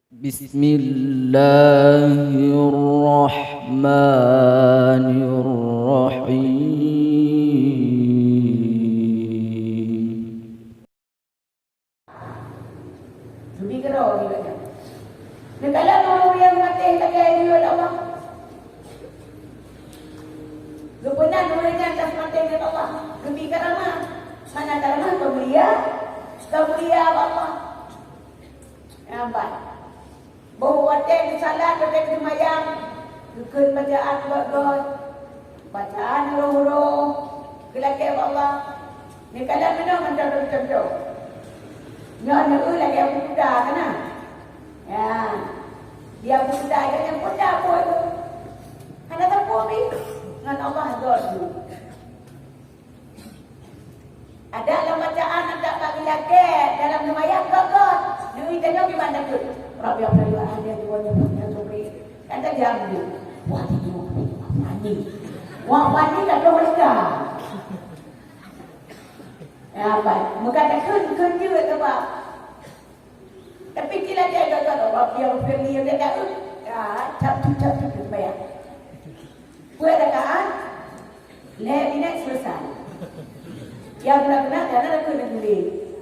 Bismillahirrahmanirrahim. Lebih gerau juga kan. Negara mau yang mati tak kaya dia Allah. Lupanan orang yang atas mati dia Allah. Lebih kerana mana kerana kemulia Allah. Nampak. Bahawa waten salat waten semayang. Dukun bacaan bagus. Bacaan roh-roh. Kelakir Allah. Ni kalau mana macam-macam. Nyo lagi yang muda kan? Ya. Dia muda yang muda pun. Karena tak boleh dengan Allah dulu. Ada dalam bacaan ada bagi laki dalam semayang gagal. Ni tanya gimana tu? Rabbi Allah ada duanya yang sobri. Kan tak diambil. Wah itu nyanyi. Wah mati tak mereka. Ya baik, muka tak kun juga tu pak. Tapi kila dia gagal, Rabbi Allah dia tak ya cap bayar. Buat dekat, lebih selesai. Yang benar-benar karena aku nak beli,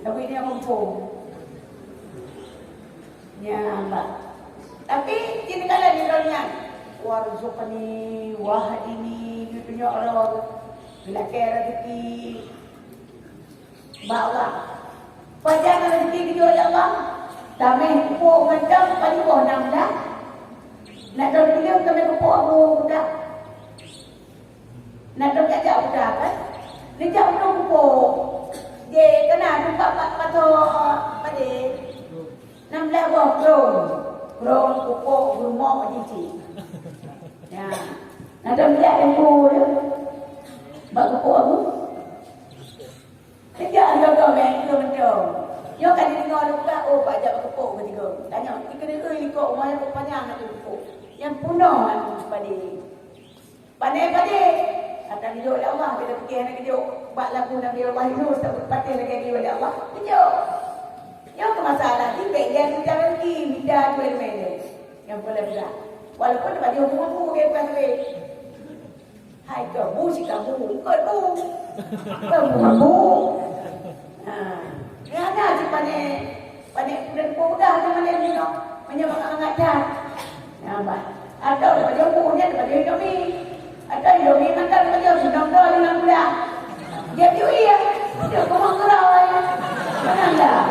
tapi dia mampu. Ya, mbak. Tapi kini kalau di dunia, warzuqni wahdini, dunia Allah, bila kira rezeki, bawa. Panjang rezeki kita oleh Allah. Kami kupuk macam paling bawah 6 dah. Nak tahu dia kami kupuk aku dah. Nak tahu kajak dah kan? Dia jauh tu kupuk. Dia kena buka patah pada 16 buah krong kupuk rumah cici. Ya. Nak tahu dia tempo dia. Bak kupuk aku. Kejap jaga bank tu betul. Yo kan dengar dekat pak jap kupuk ketiga. Tanya, kena ikut rumah yang panjang nak kupuk. Yang punah aku pandai. Kata dia oleh Allah, kita fikir nak dia buat lagu Nabi Allah itu tak berpatih lagi dia oleh Allah. Dia. Yo ke masalah ni dia kita lagi bidah main. Yang boleh. Walaupun dia umur dia bukan duit. Hai ke musik kamu, kamu. Ya ada je pandai dan mudah dengan dia ni no. Menyebabkan dah. Nampak. Ada pada umurnya pada hidup ni. Ada hidup ni makan pada sudah dah 6 bulan. Dia piui ya. Dia komang kerau ya. Mana dah?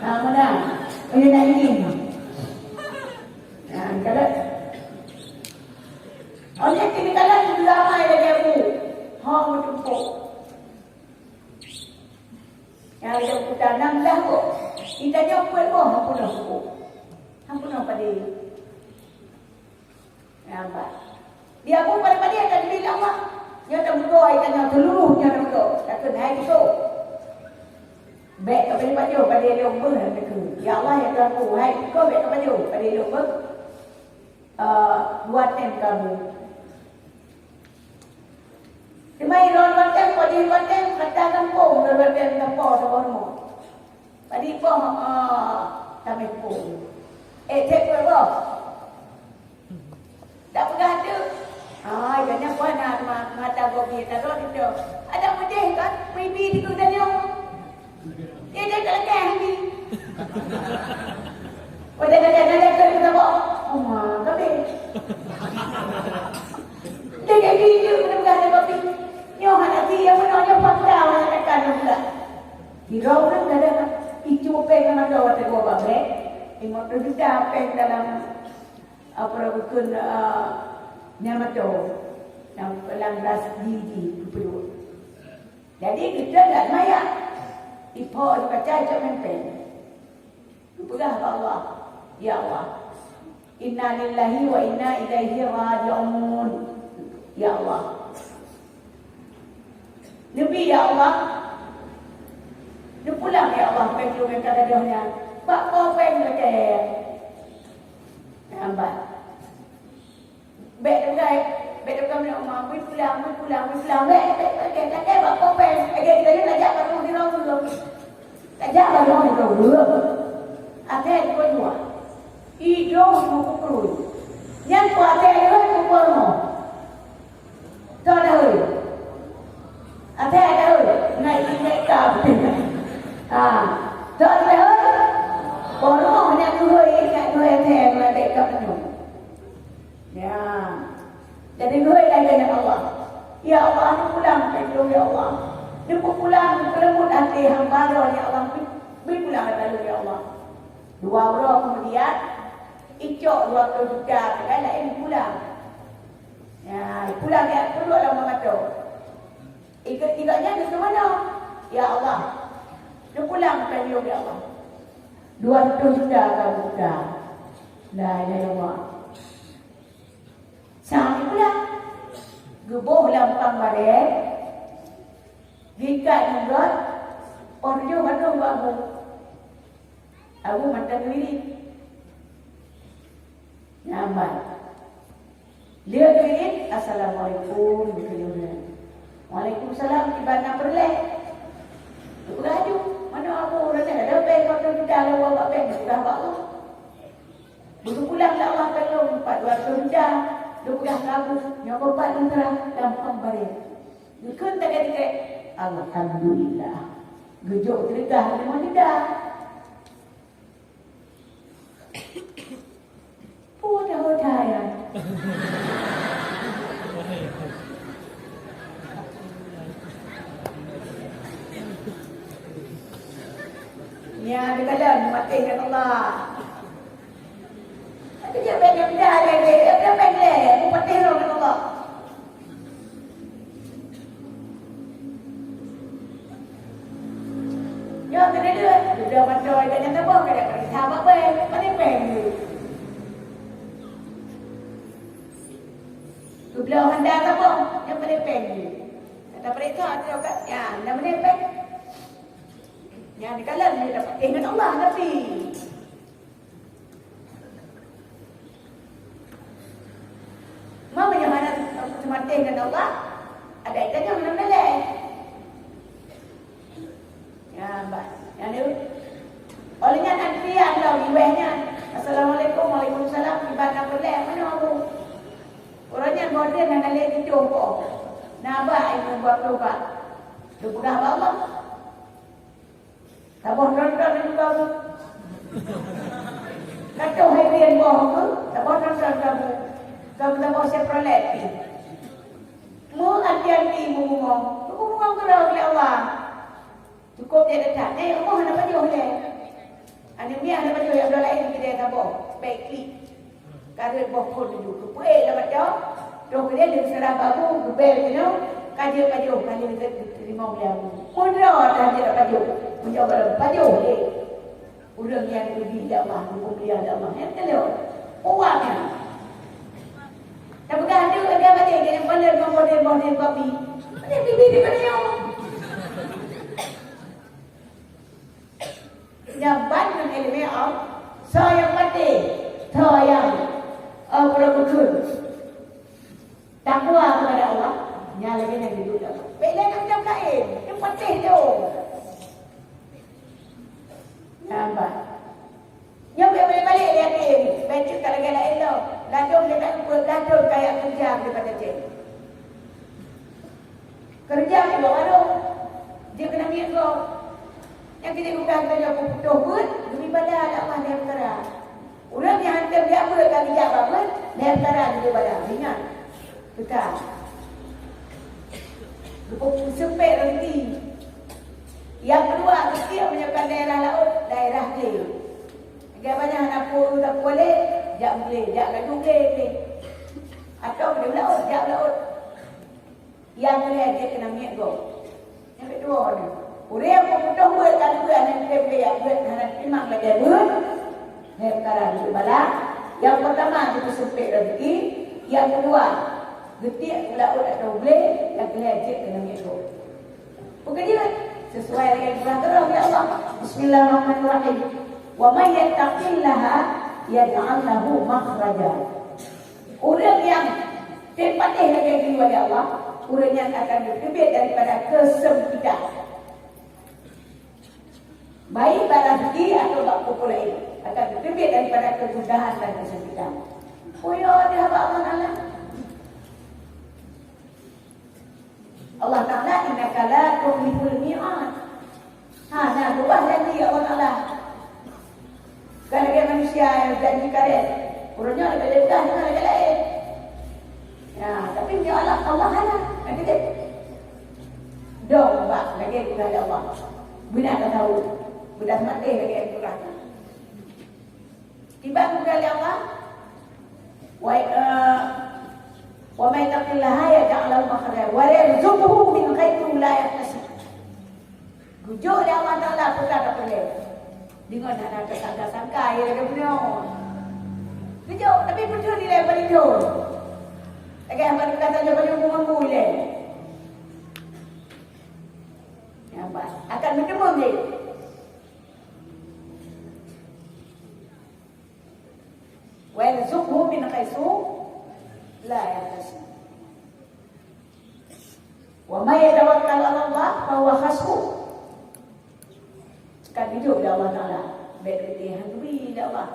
Mana? Ini nak ingin. Nah, kalau orang kini kalau ramai lagi aku. Hang tumpuk. Yang ada putar 16 kok. Kita jauh pun hampun kok. Hampun pada dia. Nampak. Dia pun pada dia tak dibeli Allah. Dia tak berdoa ikannya seluruhnya tak berdoa. Tak kena hari itu. Baik kepada baju pada dia umur. Ya Allah ya Tuhan ku. Hai kau baik kepada baju pada dia umur. Buatan kamu. Semai ron wajib kata kampung ron kampung semua. Tadi pun kami pun. Cek apa? Tak pernah ada. Jangan puan nak mata bobi taruh itu. Ada mudih kan? Bibi di tu tanya. Dia dah kan ni. Dah ke kita bawa. Tapi. Dia jadi dia kena ada bobi. Nyo hati yang menanya fakta yang akan juga. Di rawat ada itu peng nak rawat dua babe. Imut itu dah peng dalam apa rukun nama tu yang 18 gigi perlu. Jadi kita tak maya. Ipo baca macam peng. Kepada Allah. Ya Allah. Inna lillahi wa inna ilaihi raji'un. Ya Allah. Nabi ya Allah. Dia pulang ya Allah pergi ke kadang-kadangnya. Pak kau pergi ke. Nampak. Baik dengan rumah, pulang. Baik, pak kau pergi. Kita ni nak jaga tu di rumah dulu. Tak jaga dulu. Ada dua. Hidung mukul. Yang kuat ada mukul mo. Tahu dah oi. Ada oi. Naik kau. Tahu dah oi. Orang nak oi, nak teh ada kau tu. Ya. Jadi oi lagi dengan Allah. Ya Allah, aku pulang dulu ya Allah. Dia pulang kelembut hati hamba ya Allah. Beri pulang dulu ya Allah. 2 orang kemudian icok 20 juta kalau ini pulang. Ya, pulang dia keluar dalam mata. Tiga-tiganya ke mana? Ya Allah. Dia pulang dulu ya Allah. 200 juta kau buka. La ilaha illallah. Sampai pulang. Gebuh lampang barek. Gikat mulut. Orang dia mana buat aku mata diri. Nyaman. Dia diri. Assalamualaikum. Waalaikumsalam. Ibadah berleh. Beraju. Mana aku orang ada bank. Kau tidak ada buat bank. Sudah buat tu. Dulu pulang tak Allah tolong. 400 juta. Dia pegang kabus. Yang berpat antara. Lampang barek. Dia kan tak kata. Alhamdulillah. Gejuk cerita. Memang tidak. Mudah-mudahan ya. Ya, dia kata matikan Allah. Aku dia pengen dah lagi. Dia pengen aku matikan Allah. Ya, kena dia. Dia macam dia kata apa? Kata sahabat baik. Mana pengen. Belah handal apa? Yang menepeng ni. Kata mereka ada kat yang menepeng. Yang dikalah dia dapat ingat Allah tapi. Mama yang mana semata ingat Allah? Ada ikannya mana-mana. Ya, mbak. Yang ni. Olehnya nanti ada iwehnya. Assalamualaikum, waalaikumsalam. Ibadah boleh. Mana aku? Orangnya modern nak lihat itu kok. Nabah yang buat lupa. Tu bukan apa-apa. Tabah nonton itu kamu. Kacau harian bohong tu. Tabah nonton kamu. Kamu tabah seprolet. Mu hati-hati mu ngomong. Mu ngomong kerana oleh Allah. Cukup dia dekat. Allah nak baju oleh. Anemia nak baju yang dah lain kita tabah. Baik klik. Kata bokor dulu. Kupuai lah macam. Dok dia dia serah babu. Gebel you know. Kaji-kaji. Kaji kita terima beliau. Mudra dah dia baju. Menjawab baju. Urang yang lebih jawab. Hukum dia jawab. Yang telur. Uangnya. Tak pegang ada. Dia balik. Dia model kopi. Dia bibir di mana yang. Nyaban dengan elemen of. Saya mati. Saya. Betul-betul takwa kepada Allah. Yang lagi yang hidup dapat. Bila nak macam kain, yang patih tu. Nampak. Yang boleh balik dia ni. Baca tak lagi lain tu. Ladung dia tak lupa. Ladung kayak kerja daripada cik. Kerja ni bawa ladung. Dia kena minggu. Yang kita bukan kerja aku putus pun. Demi pada Allah dia berkara. Orang yang hantar dia apa kali dia apa? Dia antara dia pada ingat. Betul. Buku sempit nanti. Yang kedua kita menyekat daerah laut, daerah dia. Agak banyak nak pun tak boleh, jak boleh, jak lagi boleh. Atau dia laut, jak laut. Yang dia kena miak go. Yang kedua ni. Orang yang putus buat kalau buat nanti dia buat nak memang lagi buat. Sekarang itu balak. Yang pertama itu sempit rezeki. Yang kedua getik laut atau boleh. Yang kelihatan kena mikro. Bukan dia sesuai dengan Quran terang ya Allah. Bismillahirrahmanirrahim. Wa may yattaqillaha yaj'al lahu makhraja. Orang yang terpatih dengan keluar ya Allah, orang yang akan berbebas daripada kesempitan. Baik rezeki atau tak popular. akan lebih daripada kemudahan dan kesempitan. Oh ya, dia hamba Allah Ta'ala. Allah Ta'ala innaka la tukhliful mi'ad. Nah, berubah janji Allah Ta'ala. Kalau manusia yang janji kalian, urutnya lebih mudah dengan lagi lain. Ya, tapi dia Allah halal. Nanti dia dong, Pak, lagi kepada Allah. Bina tak tahu. Budak mati lagi yang kurang. Tiba kepada Allah. Wa may taqillaha yaj'al lahu makhraja wa yarzuquhu min haitsu la yahtasib. Gujuk dia Allah Taala perkara boleh. Dengan ada sangka-sangka ya lagi punya. Gujuk tapi betul dia balik tu. Lagi apa kata dia balik mengambil dia. Nampak akan bertemu dia. Wa yarzuquhu min haitsu la yahtasib. Wa may yatawakkal 'ala Allah fa huwa hasbuh. Kan hidup dah Allah Ta'ala. Baik dia handui dah Allah.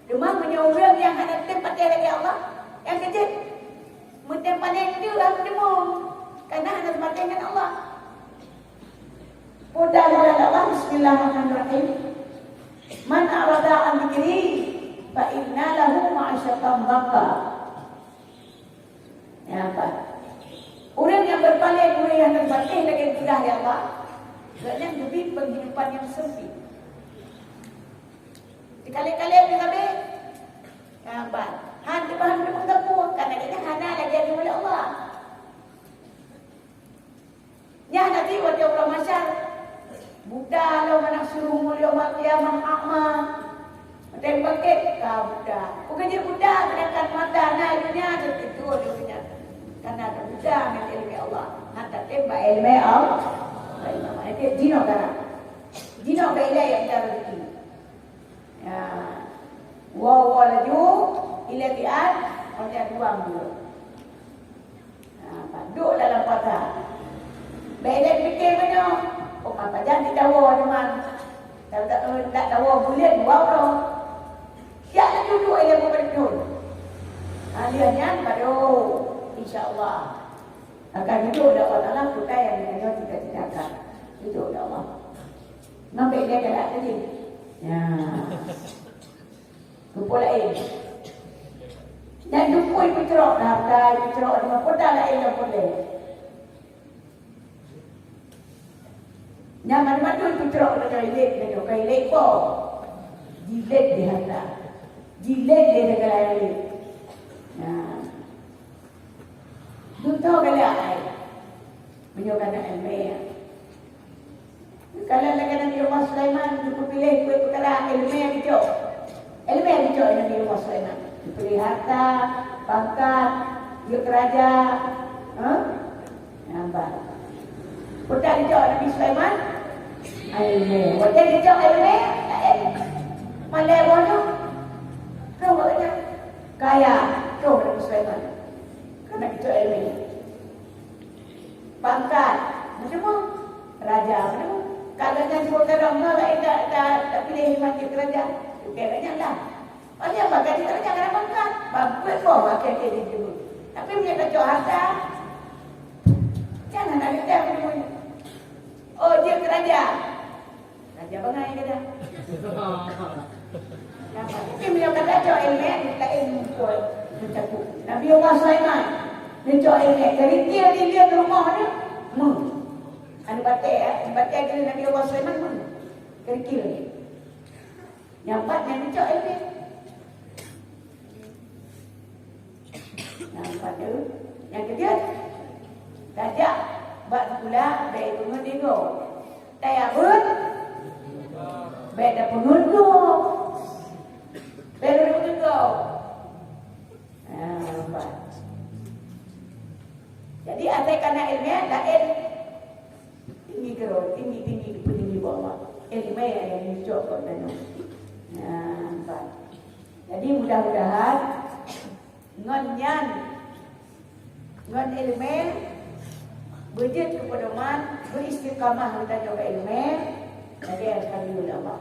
Cuma punya orang yang ada tempat dia lagi Allah. Yang kecil. Tempat yang dia lah bertemu. Karena ada tempat dengan Allah. Mudah kepada Allah. Bismillahirrahmanirrahim. Man arada an dzikri fa inna lahu ma'isyatan dhanka. Ya apa? Orang yang berpaling orang yang terbatih lagi mudah ya Allah. Kerana lebih penghidupan yang sempit. Sekali-kali yang habis. Ya apa? Han di bahan dia menggapur. Karena kita hana lagi yang oleh Allah. Ya nanti waktu Allah masyar. Buddha lo mana suruh mulia makia mengakma. Macam bangkit kau Buddha. Bukan je Buddha kenakan mata na dunia tertidur dunia. Karena ada Buddha yang ilmu Allah. Hatta tembak ilmu Allah. Itu jino kan? Jino bela yang cara rezeki. Ya, walaju ilatian orang buang dulu. Duduk dalam pasar. Bela fikir mana? Oh apa jangan ditawa teman. Kalau tak tawa bulan buang dong. Jangan duduk aja berduduk. Aliannya baru insya-Allah. Akan hidup dah Allah Ta'ala kita yang dengan cita-citakan. Hidup dah Allah. Nampak dia gerak tadi. Ya. Kumpul lain. Dan dukui pucerok. Harta pucerok. Dengan poda lain yang boleh. Nyaman madu pucerok. Dengan kailik pun. Jilet di harta. Jilet di negara lain. Ya. Duta kali ai. Menyokana ilmu. Kalau lagi Nabi Muhammad Sulaiman dipilih kuat perkara ilmu yang hijau. Ilmu yang hijau Nabi Muhammad Sulaiman. Dipilih harta, pangkat, dia keraja. Nampak. Putar hijau Nabi Sulaiman. Ilmu. Putar hijau ilmu. Malai bodoh. Kau buatnya kaya. Kau Nabi Sulaiman. Karena itu ilmu. Pangkat. Macam raja. Macam kalau nak sebut kerana lain tak pilih makin kerajaan. Kayaknya lah. Macam apa? Kata kerajaan kena pangkat. Bagus pun makin dia disebut. Tapi punya kacau harta. Jangan ada dia punya. Oh dia kerajaan. Raja bangai kata. Tapi punya kacau ilmu. Tak ilmu pun. Nabi Muhammad Sulaiman. Dia cakap ilmu. Kerikil dia lihat rumah dia. Anu batai ke Nabi Allah Sulaiman pun kerikil. Yang empat yang dicok ilmu. Yang empat tu. Yang ketiga tajak buat pula baik pengundigo. Tayabun beda pengundigo. Beda pengundigo. Empat. Jadi atai karena ilmiah lain tinggi kerol, tinggi bawah. Ilmiah yang dicokok dan nampak. Jadi mudah-mudahan ngon ilmiah berjid kepada man beristiqamah kita jaga ilmiah. Jadi alhamdulillah.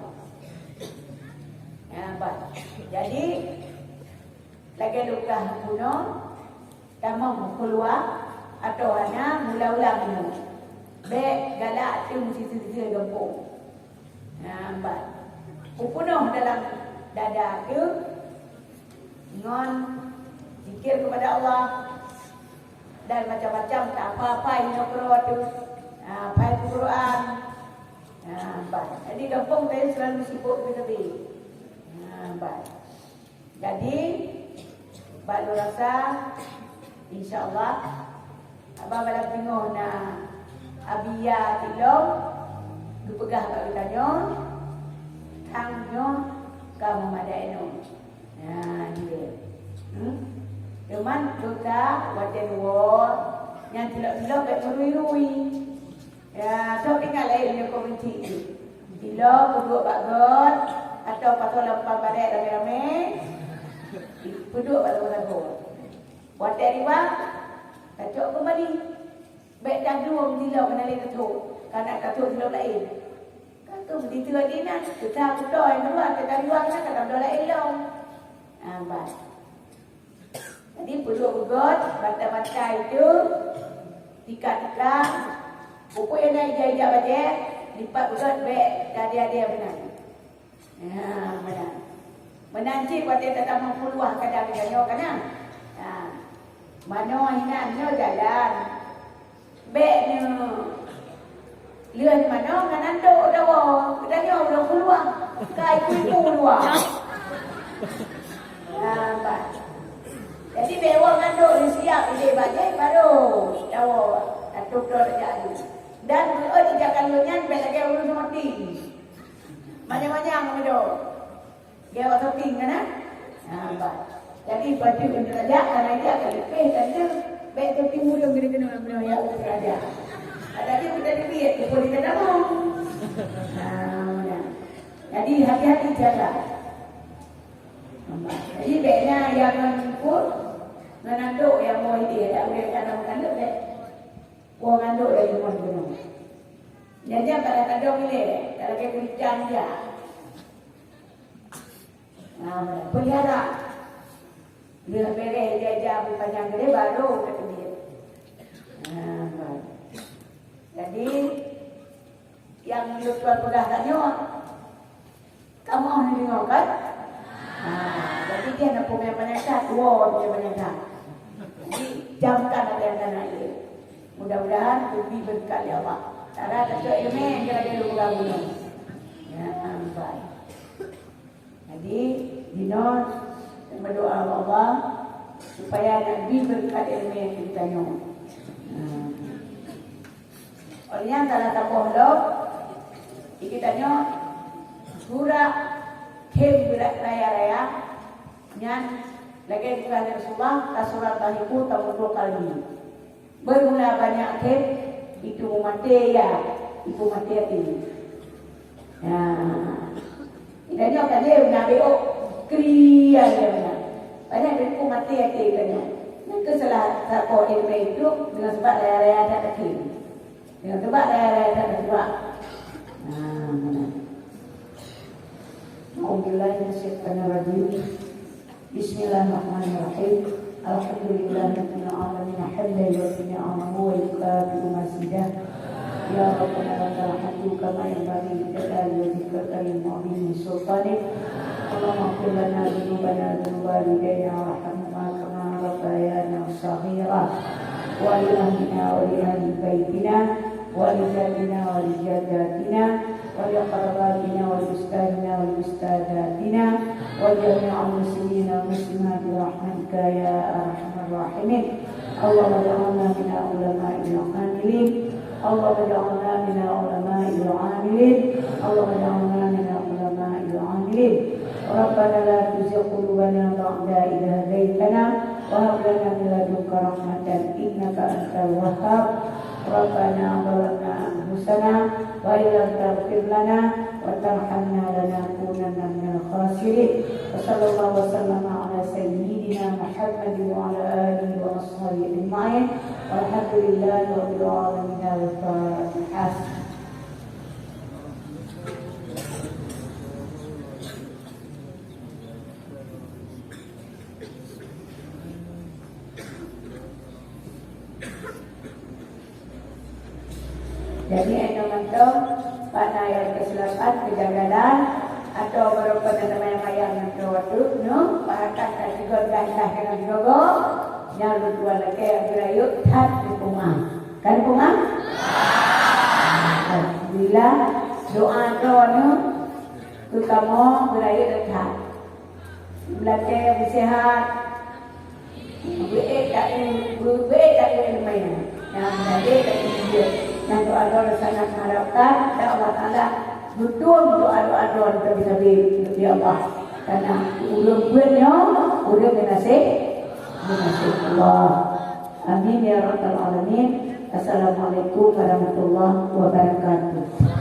Baik. Jadi lagi luka kuno, kamu keluar atau hanya mula-mula minum. Baik galak tu mesti gempung. Baik. Upunuh dalam dada tu, ngon zikir kepada Allah dan macam-macam tak apa-apa yang perlu tu. Baik Quran. Baik. Jadi gempung saya selalu sibuk begitu. Baik. Jadi baru rasa insya-Allah abang balang tengok nak abia tilong dipegah kat kitanya tangnya kamu madaino. Dia. Cuman kita wajan war yang tidak baik merui-rui. Ya, so tinggal lain yang komuniti. Bila duduk bagot atau patut lempar badai rame-rame, duduk pada bagot. Wajan riwang, kacau kembali. Baik dah dua bila menalih ketuk. Karena ketuk bila lain. Ketuk begitu lagi nak. Kita kuda yang kedua, kita riwang nak kata bila lain lah. Baik. Jadi duduk bagot, bata-bata itu, tiga-tiga, buku yang nak ijah-ijah baca, lipat bagot, baik, dia benar. Benar. Menanti pada tak mampu luah kadang-kadang kan? Mana hinanya jalan. Baiknya lươn mà nó ngăn độ đâu đã nhau đâu có luôn cài quy mô luôn bạn jadi bewa ngando di siap ide baje baru dawo atuk do jadi dan dijakan lunyan belage urus mati macam-macam itu dia waktu tinggal kan jadi baju untuk raja karena dia akan lebih dan dia baik tu timur yang kena ya raja ada dia kita dilihat tu boleh kita mau jadi hati-hati jaga. Jadi baiknya yang ikut menanduk yang mau dia tak boleh kena menanduk deh. Wong anduk dari mana? Jadi pada kandung ini, kalau kita hujan dia, pelihara, dia beri dia jam panjang gede baru kata dia. Jadi yang lupa pedah tanya, kamu nak dengar kan? Jadi dia nak punya penyakit, dua punya penyakit. Jadi jamkan apa yang nak ini. Mudah-mudahan lebih berkali Allah. Cara kata ilmu yang kita lupa guna. Ya, baik. Jadi dino berdoa Allah supaya lebih berkat ilmu yang kita tanya. Olehnya salah tambah lo, kita tanya surah kem berat raya-raya, nyan lagi dikatakan Rasulullah surat Tahiku tamutul kalbi. Bermula banyak kem itu mati ya, itu mati ini. Kita tanya kan dia nabi kriya dia benar. Banyak itu mati katanya. Itu salah satu ilmu itu dengan sebab raya-raya ada kem. Yang sebab raya-raya tak sebab. Alhamdulillah Bismillahirrahmanirrahim. Bismillahirrahmanirrahim. Alhamdulillah Rabbil alamin. Alhamdulillah ni'amahu wa yukafi'u masidah. Ya Rabbana lakal hamdu kama yanbaghi li jalali wajhika al-mu'min sultanik. Allahumma ighfir lana dhunubana dhunub walidayna warhamhuma kama rabbayana shaghira. Wa li ahlina wa li ahli baitina ولجدنا ولجداتنا ولقرباتنا ولأستاذنا ولأستاذاتنا وجميع المسلمين والمسلمات برحمتك يا أرحم الراحمين. اللهم اجعلنا من علماء العاملين. اللهم اجعلنا من علماء العاملين. اللهم اجعلنا من علماء العاملين. ربنا لا تزغ قلوبنا بعد إذ هديتنا وهب لنا من لدنك رحمة إنك أنت الوهاب. ربنا ظلمنا أنفسنا وإن لم تغفر لنا وترحمنا لنكونن من الخاسرين. وصلى الله وسلم على سيدنا محمد وعلى آله وأصحابه أجمعين والحمد لله رب العالمين. الفاتحة. Jadi eno pada yang ke-8 kejagalan atau beberapa nama yang waktu no bahkan kategori ganda dengan logo yang dua lagi berayut hat dipungang kan pungang bila doa no kamu berayut dekat belakang sehat tak main yang berada di dia yang doa sangat harapkan Allah Taala betul doa terlebih ya Allah karena ulun punya ulun menasih Allah amin ya rabbal alamin. Assalamualaikum warahmatullahi wabarakatuh.